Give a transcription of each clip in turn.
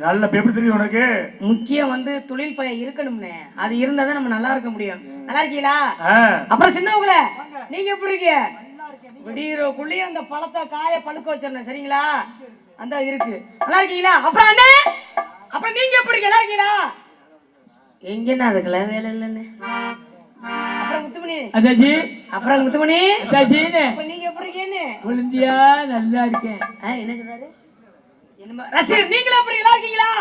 நல்ல எப்படி தெரியும் உனக்கு? முக்கியம் வந்து தொழில் பய இருக்கணும்னே, அது இருந்தாதான் நம்ம நல்லா இருக்க முடியும். நல்லா இருக்கீங்களா? அப்புறம் சின்னவங்கள நீங்க எப்படி இருக்கீங்க? விடியறக்குள்ளேயே அந்த பழத்தை காய பழுக்க வச்சிடணும், சரிங்களா? அந்த இருக்கு. நல்லா இருக்கீங்களா? அப்புறம் அண்ணே, அப்புறம் நீங்க எப்படி இருக்கீங்க? நல்லா இருக்கீங்களா? எங்கன்னா அதுக்கெல்லாம் வேலை இல்லைன்னு. அப்புறம் முத்துமணி அதாஜி, அப்புறம் முத்துமணி அதாஜின்னு அப்ப நீங்க எப்படி இருக்கீங்க? குழந்தையா நல்லா இருக்கேன். என்ன சொல்றாரு? என்னமா ரசிகர் நீங்களே எப்படி நல்லா இருக்கீங்களா?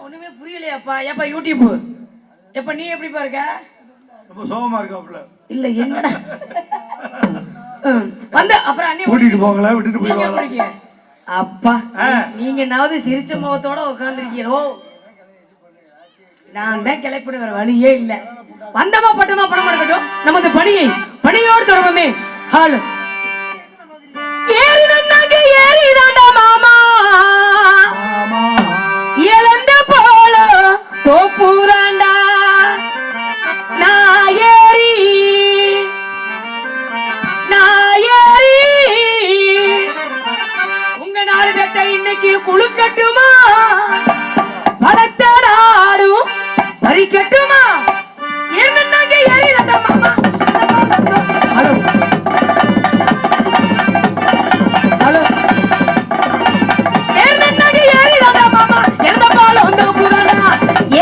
ஒண்ணுமே புரியலையாப்பா. ஏப்பா யூடியூப் எப்ப நீ எப்படி பாருக்க? ரொம்ப சோகமா இருக்காப்ல. இல்ல என்னடா வந்து அப்புறம் அண்ணே கூட்டிட்டு போங்களா, விட்டுட்டு போயிடுவாங்க. அப்பா நீங்க நாவது சிரிச்ச முகத்தோட உட்கார்ந்துருக்கீங்களோ? நான் தான் கிளப்பிட வேற வழியே இல்ல. வந்தமா பட்டமா பணமா இருக்கட்டும், நமது பணியோடு தொடர்பமே. ஹாலோ ஏறி நன்னாங்க ஏறி தாண்டா மாமா, இழந்த போல தோப்புதாண்டா நான் ஏறி உங்க 4 பேர்த்த இன்னைக்கு குழுக்கட்டுமா, பலத்த நாடும் பறிக்கட்டுமா? என்னன்னாங்க ஏறி தாண்டா மாமா. ஹலோ ஹலோ என்னன்னாங்க ஏறி தாண்டா மாமா, எந்த பாலம் வந்து புறாடா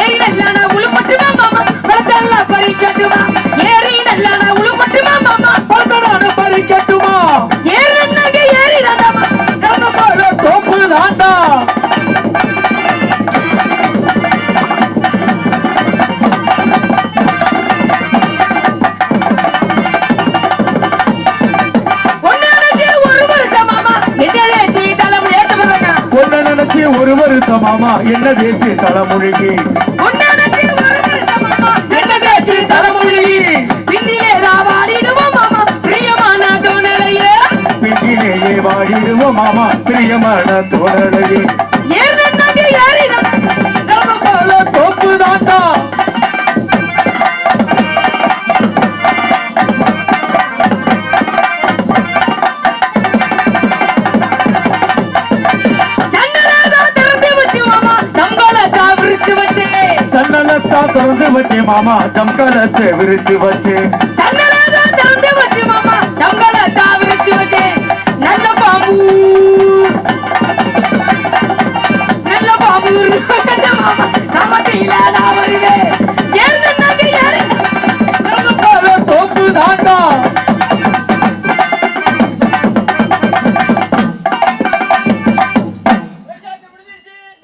ஏறி நல்லான உழுப்பட்டுமா மாமா, பலத்தெல்லாம் பறிக்கட்டுமா? ஏறி நல்லான உழுப்பட்டுமா மாமா, பலத்தெல்லாம் பறிக்கட்டுமா? என்னன்னாங்க ஏறி தாண்டா மாமா, எந்த பாலம் தோப்பு தாண்டா. ஒரு வருஷம் மாமா என்ன தேய்ச்சி தலைமொழிகி, என்ன தேய்ச்சி தலைமொழி பின்னிலே வாடிடுவோம் மாமா பிரியமான தோணலையே, பின்னிலேயே வாடிடுவோம் மாமா பிரியமான தோணலையே. தோப்பு தாண்டா. திறந்து வச்சு மாமா தம்கலத்தை விரிச்சு வச்சு, திறந்து வச்சு மாமா தம்கலத்தை விரிச்சு வச்சு, நல்ல பாம்பு சமட்டியில நான் வருவேன். தோப்பு தாண்டா.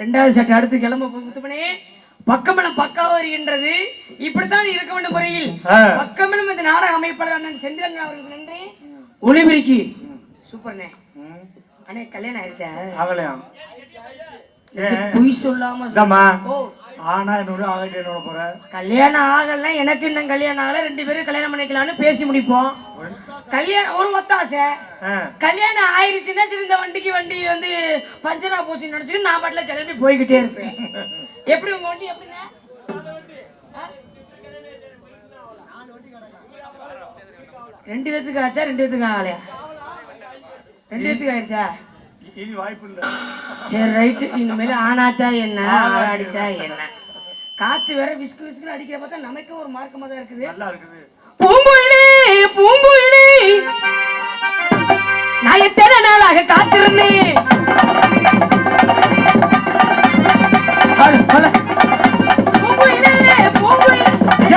ரெண்டாவது சட்டை அடுத்து கிளம்ப முத்துமணி. பக்கமலம் பக்காவா வருகின்றது. இப்படித்தான் இருக்க வேண்டும் முறையில் பக்கமலம் இந்த நாடக அமைப்பாளர் அண்ணன் செந்தில் அவர்களுக்கு நன்றி. ஒளிபெருக்கி சூப்பர்ண்ணே. அண்ணே கல்யாணம் ஆயிடுச்சா? ஆகலையா? பொய் சொல்லாம ஆனா என்னோட ஆகிட்டு என்னோட போற கல்யாணம் ஆகல. எனக்கு இன்னும் கல்யாணம் ஆகல. 2 பேரும் கல்யாணம் பண்ணிக்கலாம்னு பேசி முடிப்போம். கல்யாணம் ஒரு ஒத்தாசை. கல்யாணம் ஆயிடுச்சுன்னா சரி இந்த வண்டி வந்து பஞ்சரா போச்சுன்னு நினைச்சுட்டு நான் பாட்டுல கிளம்பி போய்கிட்டே இருப்பேன். எப்படி உங்க வண்டி எப்படிங்க? 2 பேத்துக்கு ஆச்சா? 2 பேத்துக்கு ஆகலையா? 2 பேத்துக்கு ஆயிடுச்சா? இனி வாய்ப்பு இல்ல. சரி ரைட்டு. இனிமேல ஆனாத்தா என்ன ஆடிட்டா என்ன? காத்து வேற விஸ்கு விஸ்கு அடிக்கிற பார்த்தா நமக்கு ஒரு மார்க்கமா தான் இருக்குது. நல்லா இருக்குது. பூங்குயிலே நான் எத்தனை நாளாக காத்திருந்தேன்.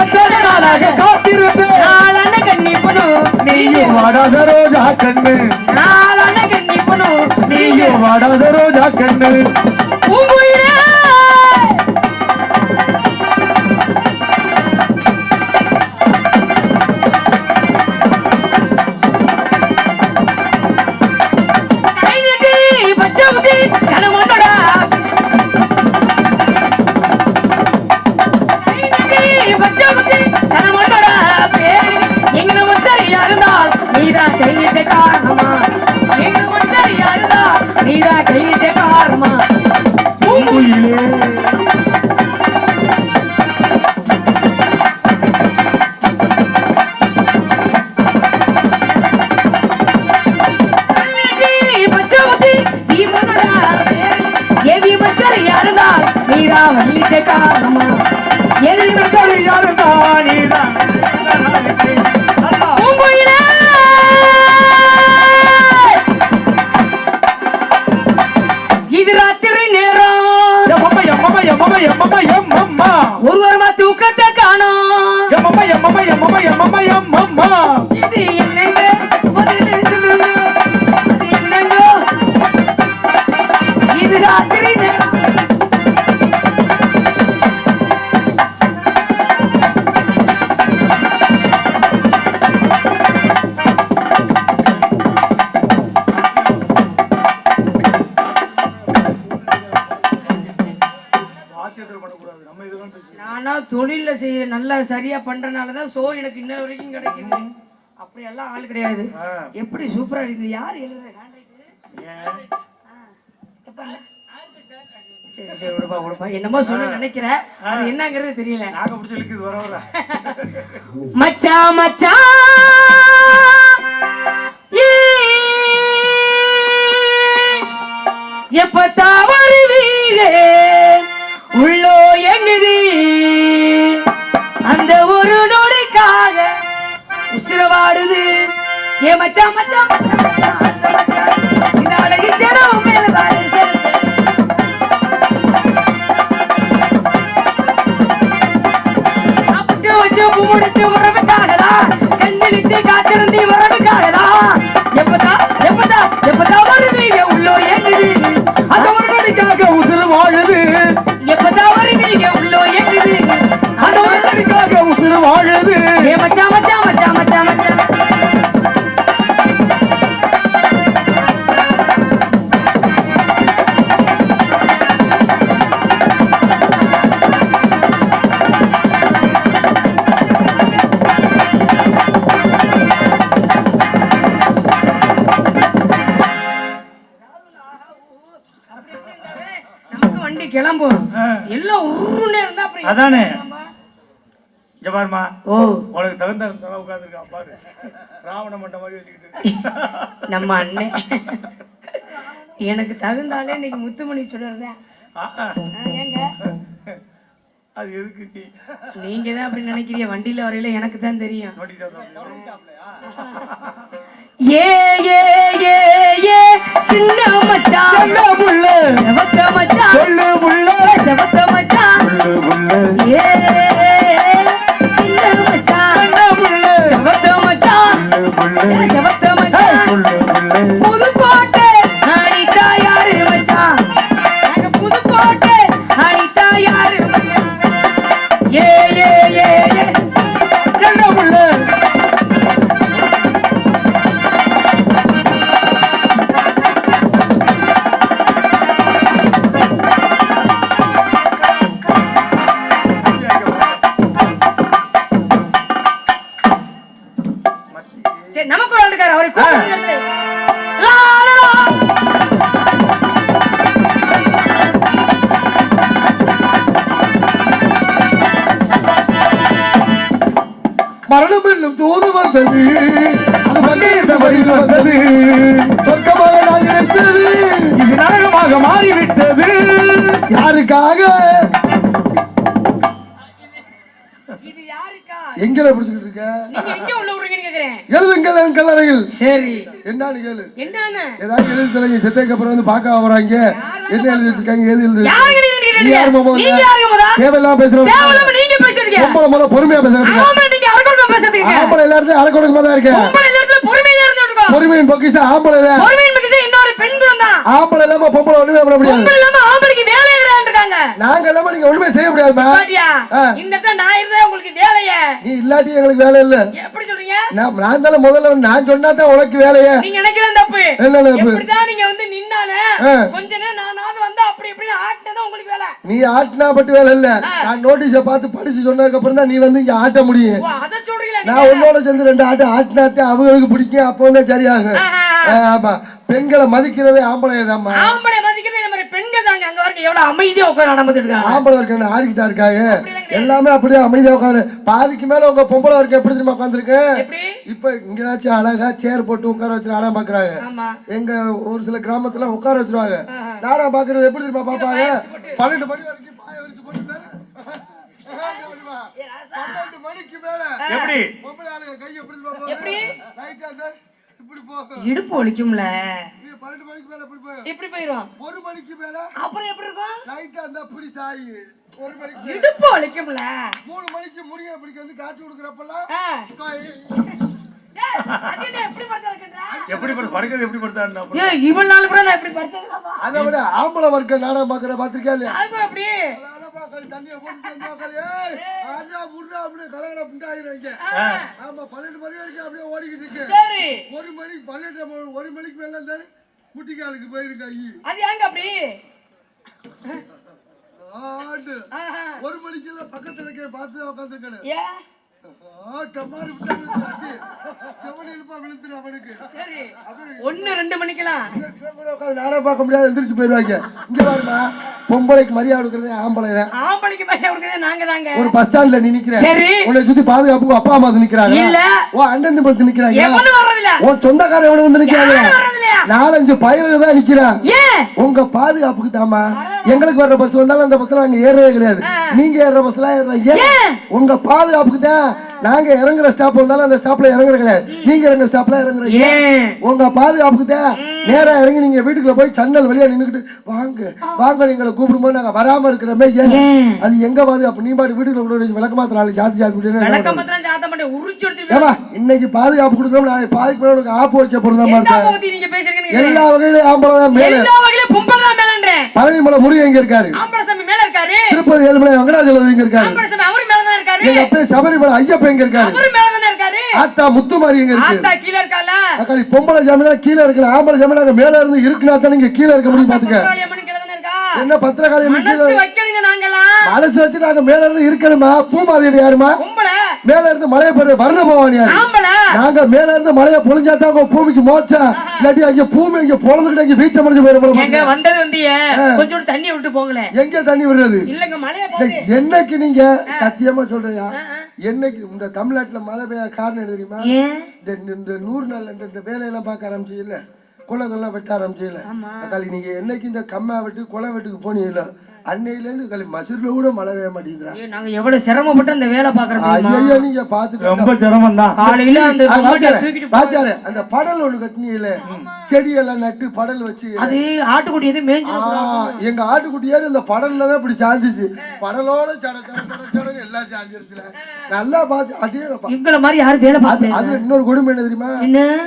எத்தனை நாளாக காத்திருந்தேன். நாளான கண்ணி பொண்ணு நீயும் வாடாத ரோஜா கண்ணு, நாளான கண்ணி பொண்ணு நீயும் வாடாத ரோஜா கண்ணு. பூங்குயிலே நீரா வள்ளிட்ட காலமா எழுதி யாருந்தா நீதான் பூங்குயிலே இது ராத்திரி நேரம் ஒரு வாரமா தூக்கத்தை காணோம் இது என்னங்க பதிலே சொல்லுங்க இது என்னங்க இது ராத்திரி நேரம் நானா தொழில செய்ய நல்லா சரியா பண்றனாலதான் சோறு எனக்கு இன்ன வரைக்கும் கிடைக்குது. அப்படியெல்லாம் ஆள் கிடையாது. எப்படி சூப்பரா இருக்குது. யார் எழுதுற சரி சரி விடுப்பா விடுப்பா. என்னமோ சொல்ல நினைக்கிறேன், அது என்னங்கிறது தெரியல. மச்சா மச்சா எப்பத்தா வருவீரே உள்ளோ எங்குது அந்த ஒரு நொடிக்காக உசுரவாடுது. ஏ மச்சா மச்சா இந்த அழகி ஜனம் மேலதான் அப்பட்டு வச்சு முடிச்சு உறவுக்காகதா கண்ணிலிட்டு காத்திருந்தி உறவுக்காகதா எப்பதா எப்பதா எப்பதா வருவீங்க உள்ளோ எங்குது அந்த ஒரு நடிக்காக உசுறு வாழுது. எப்பதா வருவீங்க உள்ளோ எங்குது அந்த ஒரு நடிக்காக உசுறு வாழுது. ஏ மச்சா மச்சா மச்சா மச்சா மச்சா வண்டி கிளம்பும் எல்லாம் உருன்னே இருந்தா அப்புறம் அதானே. இங்க பாருமா, ஓ உனக்கு தகுந்த உட்காந்துருக்கான் பாரு, ராவண மண்ட மாதிரி வச்சுக்கிட்டு. நம்ம அண்ணன் எனக்கு தகுந்தாலே இன்னைக்கு முத்துமணி சொல்றதேன். ஏங்க அது எதுக்கு நீங்க தான் அப்படி நினைக்கிறீங்க? வண்டியில வரையில எனக்கு தான் தெரியும். ஏ ஏ ஏ ஏ சின்ன மச்சான் செவக்க மச்சான் சொல்லு புள்ள செவக்க மச்சான் ஏ சின்ன மச்சான் செவக்க மச்சான் செவக்க மச்சான் புதுக்கோட்டை அடித்தா யாரு மச்சான் நாங்க புதுக்கோட்டை அடித்தா யாரு மச்சான் ஏ ஏ ஏ ஏ என்ன புள்ள நமக்கு ஒரு இருக்காரு அவரை மரணம் என்னும் தூது வந்தது, அது பங்கிட்ட வழியில் வந்தது, சொர்க்கமாக நான் நினைத்தது இது நரகமாக மாறிவிட்டது. யாருக்காக இது யாருக்கா எங்களை பிடிச்சிட்டு இருக்க? நீங்க எங்க உள்ள விடுறீங்கன்னு கேக்குறேன். எழுதுங்கள் என் கல்லறையில். சரி என்னன்னு கேளு. என்னன்னு ஏதாவது எழுதி தலைங்க, செத்ததுக்கு அப்புறம் வந்து பார்க்க வராங்க. என்ன எழுதி வச்சிருக்காங்க, ஏது எழுதி நீங்க யாருங்க முதல்ல? தேவையெல்லாம் பேசுறோம். தேவையில்லாம நீங்க பேசுறீங்க. ரொம்ப பொறுமையா பேசுறீங்க. ஆமா நீங்க அரகொடுக்க பேசுறீங்க. ஆம்பளை எல்லாரும் அரகொடுக்கமா தான் இருக்கு. ஆம்பளை எல்லாரும் பொறுமையா இருந்துட்டு பொறுமையின் பொக்கிஷம் ஆம்பளை இல்ல. பொறுமையின் பொக்கிஷம் இன்னொரு பெண் தான். ஆம்பளை இல்லாம பொம்பளை ஒண்ணுமே பண்ண முடியாது. பொம்பளை இல்லாம ஆம்பளைக்கு வேலை இருக்காங்க. நாங்க இல்லாம நீங்க ஒண்ணுமே செய்ய முடியாதுமா. பாட்டியா இந்த இடத்துல நான் இருந்தா உங்களுக்கு வேலையே. நீ இல்லாட்டி எங்களுக்கு வேலை இல்ல. எப்படி சொல்றீங்க? நான் தான முதல்ல வந்து நான் சொன்னா தான் உனக்கு வேலையே. நீங்க நினைக்கிற தப்பு. என்ன தப்பு? இப்படிதான் நீங்க வந்து நின்னாலே கொஞ்ச நேரம் நானாவது வந்து அப்படி இப்படி ஆட்டனதான் உங்களுக்கு வேலை. நீ ஆட்டினா பட்டு வேலை இல்ல. நான் நோட்டீஸ பார்த்து படிச்சு சொன்னதுக்கு அப்புறம் தான் நீ வந்து இங்க ஆட்ட முடியும். அத சொல்றீங்களா? நான் உன்னோட சேர்ந்து ரெண்டு ஆட்டினாத்தே அவங்களுக்கு பிடிக்கும். அப்போ வந்து சரியாகும். ஆமா, பெண்களை மதிக்கிறதே ஆம்பளை தான்மா. ஆம்பளை மதிக்கிறதே நம்ம பெண்கள் தாங்க. அங்க வரைக்கும் எவ்வளவு அமைதியா உட்கார நடந்துட்டு இருக்காங்க. ஆம்பளை இருக்க ஆடிக்கிட்டா இருக்காங்க. எல்லாமே அப்படியே அமைதியா உட்காரு. பாதிக்கு மேல உங்க பொம்பளை இருக்க எப்படி தெரியுமா உட்காந்துருக்கு? இப்ப இங்கனாச்சும் அழகா சேர் போட்டு உட்கார வச்சு நாடகம் பாக்குறாங்க. எங்க ஒரு சில கிராமத்துல உட்கார வச்சிருவாங்க. நாடகம் பாக்குறது எப்படி தெரியுமா பாப்பாங்க? 12 மணி வரைக்கும் விரிச்சு போட்டு தரு. 12 மணிக்கு மேல எப்படி பொம்பளை ஆளுங்க கை எப்படி பாப்போம்? எப்படி? ரைட்டா தரு. இப்படி போகும். இடுப்பு ஒலிக்கும்ல. 12 மணிக்கு மேல இப்படி போகும். இப்படி போயிரும். 1 மணிக்கு மேல அப்புறம் எப்படி இருக்கும்? ரைட்டா அந்த இப்படி சாய். 1 மணிக்கு மேல இடுப்பு ஒலிக்கும்ல. 3 மணிக்கு முருகன் இப்படி வந்து காட்சி கொடுக்கறப்பலாம் டேய், அது என்ன எப்படி படுத்தறதுன்றா? எப்படி படுக்கிறது எப்படி படுத்தாருன்னா ஏய், இவ்வளவு நாள் கூட நான் இப்படி படுத்ததுலப்பா. அதை விட ஆம்பளை வர்க்க நாடகம் பாக்குற பாத்திருக்கா இல்லையா? அது எப்படி? தண்ணியை போட்டு முருகா அப்படியே கலகல புண்டாயிருங்க. ஆமா 12 மணி வரைக்கும் அப்படியே ஓடிக்கிட்டு இருக்கு. சரி. 1 மணிக்கு 1 மணிக்கு மேல இருந்தாரு முட்டிக்காலுக்கு போயிருக்க ஐயி. அது ஏங்க அப்படி? ஆண்டு 1 மணிக்கு எல்லாம் பக்கத்துல இருக்க பார்த்து உட்காந்துருக்கேன். ஏன்? டமாரு விட்டாங்க செவனி இழுப்பா விழுத்துரு அவனுக்கு. சரி. 1 2 மணிக்கெல்லாம் நாடகம் பார்க்க முடியாது, எந்திரிச்சு போயிருவாங்க. இங்க பாருமா, பொம்பளைக்கு மரியாதை கொடுக்கறதே ஆம்பளை தான். ஆம்பளைக்கு மரியாதை கொடுக்கறதே நாங்க தாங்க. ஒரு பஸ் ஸ்டாண்ட்ல நீ நிக்கிற, சரி, உன்னை சுத்தி பாதுகாப்பு அப்பா அம்மா வந்து நிக்கிறாங்க இல்ல, ஓ அண்ணன் தம்பி நிக்கிறாங்க, எவனு வர்றது இல்ல, உன் சொந்தக்காரன் எவனு வந்து நிக்கிறாங்க, 4-5 பையனுங்க தான் நிக்கிறான். ஏன்? உங்க பாதுகாப்புக்கு தாமா. எங்களுக்கு வர்ற பஸ் வந்தாலும் அந்த பஸ்ல நாங்க ஏறவே கிடையாது. நீங்க ஏற பஸ்ல ஏறுறீங்க. உங்க பாதுகாப்புக்கு தான். நாங்க இறங்குற ஸ்டாப் வந்தாலும் அந்த ஸ்டாப்ல இறங்குற கிடையாது. நீங்க இறங்குற ஸ்டாப்ல இறங்குறீங்க. உங்க பாதுகாப்புக்கு தான். நேரா இறங்கி நீங்க வீட்டுக்குள்ள போய் சன்னல் வழியா நின்னுக்கிட்டு வாங்க வாங்க நீங்களை கூப்பிடும்போது நாங்க வராம இருக்கிறோமே, அது எங்க பாதுகாப்பு? நீ பாட்டு வீட்டுக்குள்ள கூட விளக்கமாத்த நாளைக்கு சாத்தி இன்னைக்கு பாதுகாப்பு கொடுக்கணும், நாளைக்கு பாதுகாப்பு மேல உனக்கு ஆப்பு வைக்க போறதா எல்லா வகையிலும் ஆம்பளை மேல பழனிமலை முருகன் எங்க இருக்காரு, திருப்பதி ஏழுமலை வெங்கடாஜலம் எங்க இருக்காரு, எங்க அப்பா சபரிமலை ஐயப்ப எங்க இருக்காரு, ஆத்தா முத்துமாரி எங்க இருக்கு, பொம்பளை ஜாமீனா கீழே இருக்கிற ஆம்பளை ஜாமீனா மேல இருந்து இருக்குனா தான் நீங்க கீழே இருக்க முடியும். பாத்துக்க என்ன பத்திரகாளி மனசு வச்சு நாங்க மேல இருந்து இருக்கணுமா? பூமாதேவி யாருமா? மேல இருந்து மலையை போற வர்ண பவானி யாரு? நாங்க மேல இருந்து மலையை பொழிஞ்சாதான் பூமிக்கு மோச்சா, இல்லாட்டி அங்க பூமி இங்க பொழந்துக்கிட்டு இங்க வீச்ச முடிஞ்சு போயிடும். வந்தது வந்து கொஞ்சம் தண்ணி விட்டு போங்களேன். எங்க தண்ணி விடுறது? என்னைக்கு நீங்க சத்தியமா சொல்றியா? என்னைக்கு இந்த தமிழ்நாட்டுல மழை பெய்ய காரணம் என்ன தெரியுமா? இந்த 100 நாள் இந்த வேலையெல்லாம் பார்க்க ஆரம்பிச்சு இல்ல, குளங்கள்லாம் வெட்ட ஆரம்பிச்சுல, அக்காளி நீங்க என்னைக்கு இந்த கம்மா வெட்டு குளம் வெட்டுக்கு போனீங்கல்ல, அன்னையில இருந்து மசூர்ல கூட மழை பெய்ய மாட்டேங்கிறாங்க. நாங்க எவ்வளவு சிரமப்பட்டு அந்த வேலை பாக்குறோம். நீங்க பாத்துட்டு ரொம்ப சிரமம் தான். காலையில அந்த அந்த படல் ஒண்ணு கட்டினீங்கல்ல, செடியெல்லாம் நட்டு படல் வச்சு, அது ஆட்டுக்குட்டி எது மேய்ஞ்சு எங்க ஆட்டுக்குட்டி ஏறி அந்த படல்ல தான் இப்படி சாஞ்சிச்சு. படலோட சட எல்லாம் சாஞ்சிருச்சுல. நல்லா பார்த்து அப்படியே எங்களை மாதிரி யாரும் வேலை பார்த்து. அது இன்னொரு கொடுமை என்ன தெரியுமா?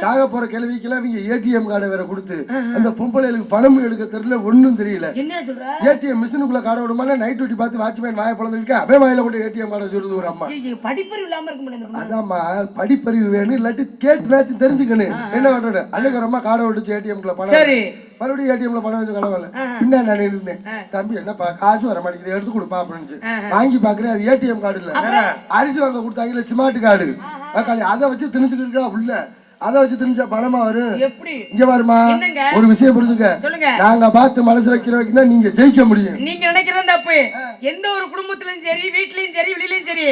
சாக போற கிழவிக்கெல்லாம் இவங்க ஏடிஎம் கார்டை வேற கொடுத்து அந்த பொம்பளைகளுக்கு பணம் எடுக்க தெரியல, ஒண்ணும் தெரியல. என்ன சொல்ற? ஏடிஎம் மிஷின் கார்டு விடுமா நைட் டியூட்டி பார்த்து வாட்ச்மேன் வாயை பிளந்துருக்கு, அவே வாயில கொண்டு ஏடிஎம் கார்டை சொல்லுது ஒரு அம்மா. படிப்பறிவு இல்லாம இருக்க முடியாது. அதாம்மா படிப்பறிவு வேணும், இல்லாட்டி கேட்டுனாச்சும் தெரிஞ்சுக்கணும். என்ன பண்றது? அன்னைக்கு ஒரு அம்மா கார்டை விட்டுச்சு ஏடிஎம்ல பணம், மறுபடியும் ஏடிஎம்ல பணம் வச்சு கடவுள் பின்ன நான் இருந்தேன். தம்பி என்னப்பா காசு வர மாட்டேங்குது, எடுத்து கொடுப்பா அப்படின்னு வாங்கி பாக்குறேன். அது ஏடிஎம் கார்டு இல்ல, அரிசி வாங்க கொடுத்தாங்கல்ல ஸ்மார்ட் கார்டு, அதை வச்சு திணிச்சுட்டு இருக்கா உள்ள. அதை வச்சு தெரிஞ்சா பணமா வரும். இங்க வருமா ஒரு விஷயம் புரிஞ்சுங்க, நாங்க பார்த்து மனசு வைக்கிற வரைக்கும் தான் நீங்க ஜெயிக்க முடியும். நீங்க நினைக்கிறது தப்பு. எந்த ஒரு குடும்பத்திலும் சரி, வீட்லயும் சரி, வெளியிலயும் சரி,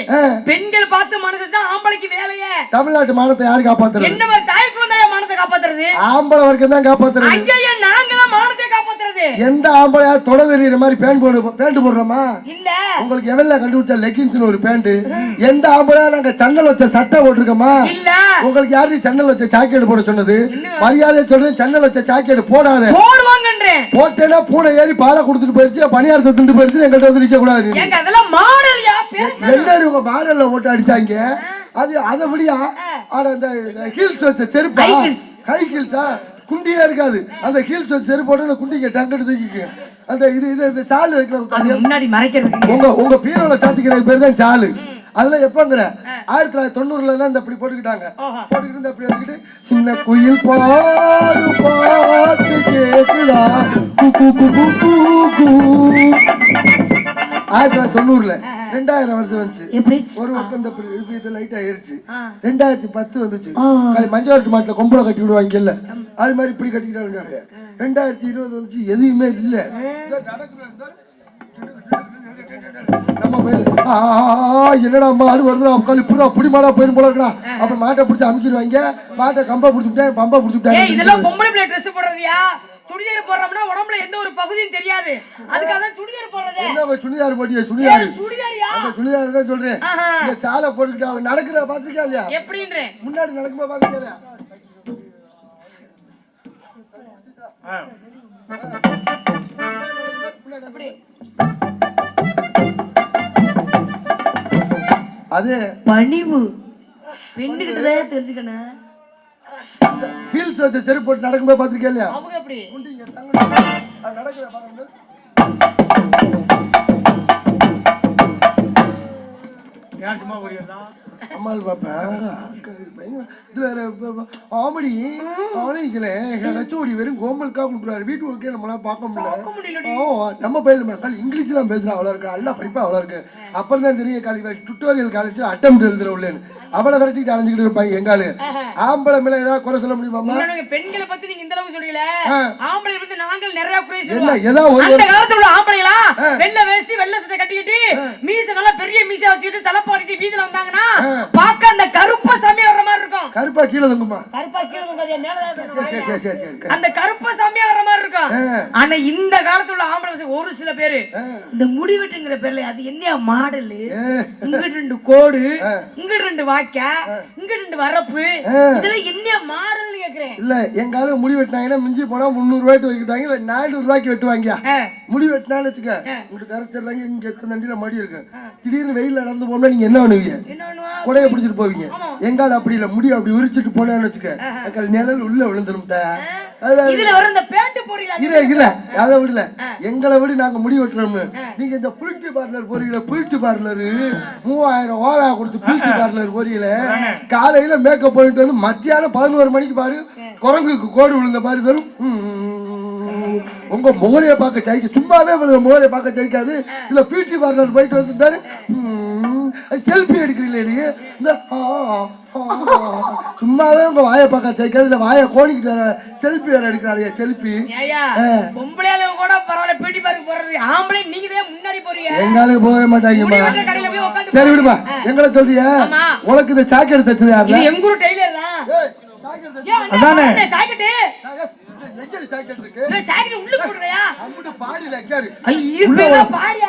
பெண்கள் பார்த்து மனசு வச்சா ஆம்பளைக்கு வேலையே. தமிழ்நாட்டு மானத்தை யாரு காப்பாத்துறது? என்ன மாதிரி தாய்க்கு வந்தா மானத்தை காப்பாத்துறது? ஆம்பளை வரைக்கும் தான் காப்பாத்துறது. ஐயா நாங்க தான் மானத்தை காப்பாத்துறது. எந்த ஆம்பளையா தொட தெரியுற மாதிரி பேண்ட் போடுறோமா? இல்ல. உங்களுக்கு எவன்ல கண்டுபிடிச்ச லெகின்ஸ் ஒரு பேண்ட்? எந்த ஆம்பளையா நாங்க சன்னல் வச்ச சட்டை போட்டிருக்கோமா? இல்ல. உங்களுக்கு யாரு சன்னல் சாக்கெட் போட சொன்னது? மரியாதை சொல்றேன், சன்னல் வச்ச சாக்கெட் போடாத. போடுவாங்கன்றேன். போட்டேனா பூனை ஏறி பாலை குடுத்துட்டு போயிருச்சு, பணியாரத்தை திண்டு போயிருச்சு, எங்கள்ட்ட வந்து நிக்க கூடாது. ஏங்க அதெல்லாம் மாடல்யா பேசு. என்னடி உங்க மாடல்ல ஓட்டு அடிச்சாங்க? அது அத விடியா அட இந்த ஹீல்ஸ் வச்ச செருப்பு, ஹை ஹீல்ஸா குண்டியா இருக்காது. அந்த ஹீல்ஸ் வச்ச செருப்பு போட்டு குண்டிங்க டங்கட்டு தூக்கிக்கு. அந்த இது இந்த சால் வைக்கிற முன்னாடி மறைக்கிறது. உங்க பீரோல சாத்திக்கிற பேர் தான் சாலு. அதெல்லாம் எப்பங்கிற 1990ல தான் இந்த அப்படி போட்டுக்கிட்டாங்க. போட்டுக்கிட்டு அப்படி வந்துக்கிட்டு சின்ன குயில் பாடு பாட்டு கேக்குதா 1990ல 2000 வருஷம் வந்துச்சு. ஒரு பக்கம் இந்த லைட் ஆயிருச்சு. 2010 வந்துச்சு. மஞ்சள் மாட்டுல கொம்பளை கட்டி விடுவாங்கல்ல, அது மாதிரி இப்படி கட்டிக்கிட்டாங்க. 2020 வந்துச்சு, எதுவுமே இல்ல. நடக்குற என்னடா மாடு வருது உட்காந்து புறா புடி மாடா போயிரும் போல இருக்கா. அப்புறம் மாட்டை பிடிச்சி அமுக்கிடுவாங்க, மாட்டை கம்பா பிடிச்சுட்டேன், பம்பா பிடிச்சுட்டேன். இதெல்லாம் பொம்பளை பிள்ளை ட்ரெஸ் போடுறதுயா? சுடிதார் போடுறோம்னா உடம்புல எந்த ஒரு பகுதியும் தெரியாது, அதுக்காக தான் சுடிதார் போடுறது. என்ன சுடிதார் போட்டியா? சுடிதார் சுடிதாரியா? அந்த சுடிதார் தான் சொல்றேன். இந்த சாலை போட்டுக்கிட்டு அவங்க நடக்கிற பாத்துருக்கா இல்லையா? எப்படின்றேன் முன்னாடி நடக்கும்போது பாத்துருக்கா இல்லையா? அது பணிவு பெண்ணுகிட்ட தெரிஞ்சுக்கணும். ஹீல்ஸ் வச்ச செருப்பு போட்டு நடக்கும்போது பாத்துருக்கா இல்லையா? அவங்க எப்படி நடக்கிற பாருங்க. ஏன் சும்மா போறீங்களா? அம்மாள் பாப்பேன் ஆமடி காலேஜ்ல ஹெச்ஓடி வெறும் கோமல்கா கொடுக்குறாரு, வீட்டு ஒர்க்கே நம்மளால பார்க்க முடியல. நம்ம பையன் இங்கிலீஷ் எல்லாம் பேசுறா, அவ்வளோ இருக்கு, நல்லா படிப்பா அவ்வளோ இருக்கு. அப்புறம் தான் தெரியும் காலேஜ் டுட்டோரியல் காலேஜ் அட்டம் எழுதுற உள்ளேன்னு அவளை விரட்டிட்டு அலைஞ்சிக்கிட்டு இருப்பாங்க. எங்காலு ஆம்பளை மேல ஏதாவது குறை சொல்ல முடியுமா? பெண்களை பத்தி நீங்க இந்த அளவுக்கு சொல்றீங்களே, ஆம்பளை வந்து நாங்கள் நிறைய குறை என்ன சொல்லுவோம். ஏதாவது ஒரு அந்த காலத்துல உள்ள ஆம்பளைங்களா வெள்ளை வேஷ்டி வெள்ளை சட்டை கட்டிக்கிட்டு மீசை நல்லா பெரிய மீசை வச்சுக்கிட்டு தலைப்பாடிட்டு வீதியில வந்தாங்கன்னா பார்க்க அந்த கருப்பா சாமி வர்ற மாதிரி இருக்கும். கருப்பா கீழே தொங்குமா? கருப்பா கீழே தொங்காது, மேல அந்த கருப்பா சாமியா வர்ற மாதிரி இருக்கும். ஆனா இந்த காலத்துல உள்ள ஆம்பளை ஒரு சில பேரு இந்த முடிவெட்டுங்கிற பேர்ல அது என்ன மாடல், இங்கிட்டு 2 கோடு, இங்கிட்டு 2 வாக்கா, இங்கிட்டு 2 வரப்பு, இதெல்லாம் என்ன மாடல்னு கேக்குறேன். இல்ல எங்கால முடி வெட்டினாங்கன்னா மிஞ்சி போனா 300 ரூபாய்க்கு வைக்கிட்டாங்க, இல்ல 400 ரூபாய்க்கு வெட்டுவாங்க. முடி வெட்டினான்னு வச்சுக்க உங்களுக்கு கரைச்சிடுறாங்க. இங்க எத்தனை தண்டில மடி இருக்கு, திடீர்னு வெயில நடந்து போனா நீங்க என்ன பண்ணுவீங்க? கொடையை பிடிச்சிட்டு போவீங்க. எங்கால அப்படி இல்ல, முடி அப்படி உரிச்சிட்டு போனான்னு வச்சுக்க நிழல் உள்ள விழுந்துரும். இதுல வர இந்த பேண்ட் போறீங்களா? இல்ல அதை விடல, எங்களை விட நாங்க முடி வெட்டுறோம்னு. நீங்க இந்த புளிட்டி பார்லர் போறீங்களா? புளிட்டி பார்லர் 3000 ரூபாய் கொடுத்து புளிட்டி பார்லர் போறீங்களே, காலையில மேக்கப் போயிட்டு வந்து மத்தியானம் 11 மணிக்கு பாரு குரங்குக்கு கோடு விழுந்த மாதிரி தரும். உங்க முகரைய பார்க்க ஜெயிக்க சும்மாவே முகரைய பார்க்க ஜெயிக்காது. இதுல பியூட்டி பார்லர் போயிட்டு வந்துட்டாரு, செல்ஃபி எடுக்கிறீங்களே, இந்த சும்மாவே உங்க வாயை பார்க்க ஜெயிக்காது. இல்ல வாயை கோணிக்கிட்டு வர செல்ஃபி வேற எடுக்கிறாங்க. செல்ஃபி பொம்பளையால கூட பரவாயில்ல, பியூட்டி பார்லர் போறது, ஆம்பளை நீங்க தான் முன்னாடி போறீங்க. எங்காலே போக மாட்டாங்கம்மா. சரி விடுமா, எங்களை சொல்றிய உனக்கு இந்த சாக்கெட் தச்சது யாரு? இது எங்க ஊர் டெய்லர் தான். அதானே சாக்கெட் சாக்கெட் இருக்கு. சாக்கெட் உள்ள போடுறியா? அம்புட்டு பாடில கேரு. ஐயோ பேரா பாடியா?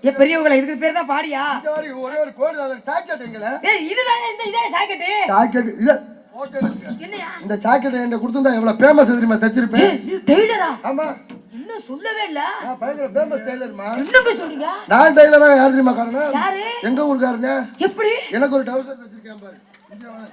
ஏ பெரியவங்களே, இதுக்கு பேர் தான் பாடியா? இந்த மாதிரி ஒரே ஒரு கோடு தான் சாக்கெட். எங்கல ஏய் இதுதான் இதே சாக்கெட். சாக்கெட் இத போட்டோ இருக்கு. என்னையா இந்த சாக்கெட் என்ன கொடுத்தா எவ்வளவு ஃபேமஸ் தெரியுமா தச்சிருப்பேன். நீ டெய்லரா? ஆமா. இன்னும் சொல்லவே இல்ல. நான் பயங்கர ஃபேமஸ் டெய்லர்மா. என்னங்க சொல்றீங்க? நான் டெய்லரா யார் தெரியுமா காரணம்? யாரு? எங்க ஊர்காரனே. எப்படி? எனக்கு ஒரு டவுசர் தச்சிருக்கேன் பாரு. இங்க வா.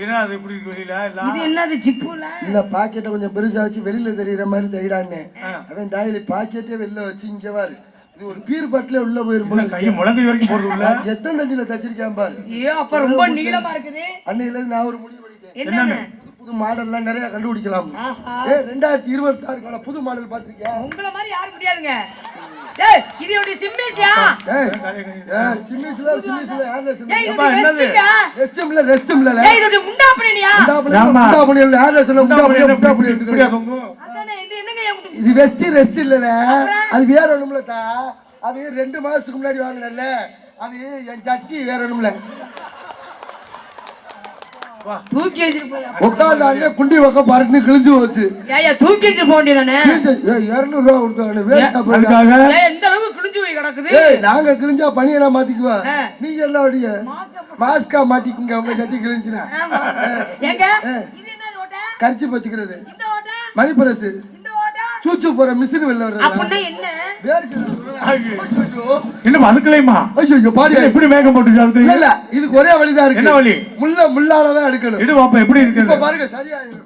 ஏனா அது இப்படி வெளியில இல்ல. இது என்னது ஜிப்புல? இல்ல பாக்கெட்ட கொஞ்சம் பெருசா வச்சு வெளியில தெரியற மாதிரி தைடானே. அவன் தாயில பாக்கெட்டே வெளியில வச்சு இங்க பாரு. இது ஒரு பீர் பட்ல உள்ள போயிரும் போல. கை முழங்கை வரைக்கும் போறது உள்ள. எத்தனை தண்ணில தச்சிருக்கேன் பாரு. ஐயோ அப்ப ரொம்ப நீளமா இருக்குது. அன்னையில நான் ஒரு முடிவு பண்ணிட்டேன். என்னன்னு? புது மாடல்லாம் நிறைய கண்டுபிடிக்கலாம். 2026 புது மாடல் பாத்திருக்கியா? உங்கள மாதிரி யாரும் முடியாதுங்க. ஏய் இது ஒரு சிம்மேசியா? சிம்மேசில யாரே சொல்லுங்க. ஏய் இது என்னது? ரெஸ்ட்ம் இல்ல. ஏய் இது முண்டா பண்ணியா? முண்டா பண்ணி யாரே சொல்லுங்க. முண்டா பண்ணி இருக்கு. அதானே இது என்னங்க? இது ரெஸ்ட் இல்லல. அது வேற ஒண்ணுல தா. அது 2 மாசத்துக்கு முன்னாடி வாங்குனல்ல. அது என் சட்டி வேற ஒண்ணுல. தூக்கி எறிஞ்சிட்டு போய் உட்கார்ந்தானே குண்டி பக்கம் பறந்து கிழிஞ்சு போச்சு. ஏய் தூக்கி எறிஞ்சிட்டு போக வேண்டியதானே? 200 ரூபாய் கொடுத்தானே வேஸ்ட் அதுக்காக. ஏய் இந்த அளவுக்கு கிழிஞ்சு போய் கிடக்குது. ஏய் நாங்க கிழிஞ்சா பனியனா மாத்திக்குவா. நீங்க என்ன வடிய மாஸ்கா மாட்டிக்குங்க உங்க சட்டி கிழிஞ்சினா. ஏங்க இது என்னது ஓட்ட? கர்ச்சி வச்சுக்கிறது. இந்த ஓட்ட? மணிபரஸ். இந்த ஓட்ட? சூச்சு போற மிஷின் வெளில வரது. அப்பனா என்ன? என்ன அதுக்குலயுமா? ஐயோ பாடி எப்படி மேகம் போட்டுச்சு அதுக்கு? இல்ல இதுக்கு ஒரே வழி தான் இருக்கு. என்ன வழி? முள்ளால தான் எடுக்கணும். இடு பாப்பா எப்படி இருக்கு? இப்ப பாருங்க சரியா இருக்கு.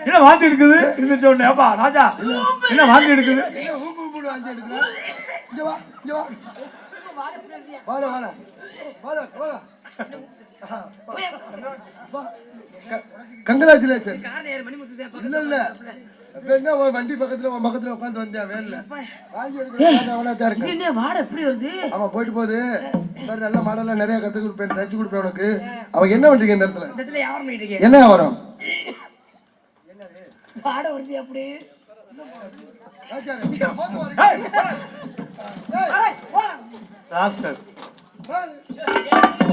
என்ன வாந்தி எடுக்குது? இந்த சொன்னே அப்பா ராஜா என்ன வாந்தி எடுக்குது? ஊம்பு வாந்தி எடுக்குற. இங்க வா இங்க வா. வாடா வாடா. வாடா வாடா. கங்கராச்சுலேஷன். இல்ல இல்ல என்ன வண்டி பக்கத்துல உட்காந்து வந்தேன் வேன்ல வாங்கி எடுக்க. என்ன வாடை எப்படி வருது? ஆமா போயிட்டு போகுது. நல்ல மாடெல்லாம் நிறைய கத்து கொடுப்பேன், தச்சு கொடுப்பேன் உனக்கு. அவ என்ன பண்றீங்க இந்த இடத்துல? யாரும் பண்ணிட்டு இருக்கீங்க? என்ன வரும் வாடை வருது அப்படி. ராஸ்டர் வாங்க.